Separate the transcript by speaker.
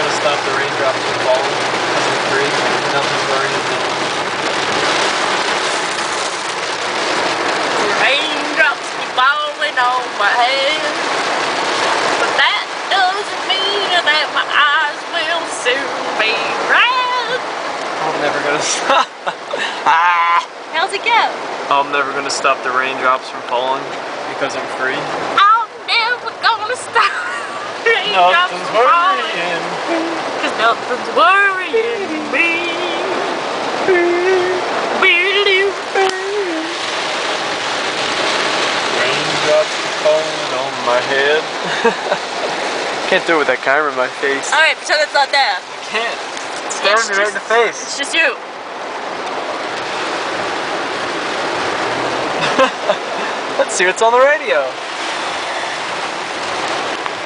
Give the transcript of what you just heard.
Speaker 1: gonna stop the raindrops from falling because I'm free. Nothing's worrying me.
Speaker 2: Raindrops keep falling on my head, but that doesn't mean that my eyes will soon be red.
Speaker 1: I'm never gonna stop.
Speaker 2: How's it go?
Speaker 1: I'm never gonna stop the raindrops from falling because I'm free.
Speaker 2: I'm never gonna stop raindrops
Speaker 1: Nothing's
Speaker 2: from falling,
Speaker 1: worrying.
Speaker 2: cause nothing's worrying me.
Speaker 1: Raindrops keep falling on my head. Can't do it with that camera in my face.
Speaker 2: Alright, pretend it's not there.
Speaker 1: I can't. It's staring me right in the face.
Speaker 2: It's just you.
Speaker 1: Let's see what's on the radio.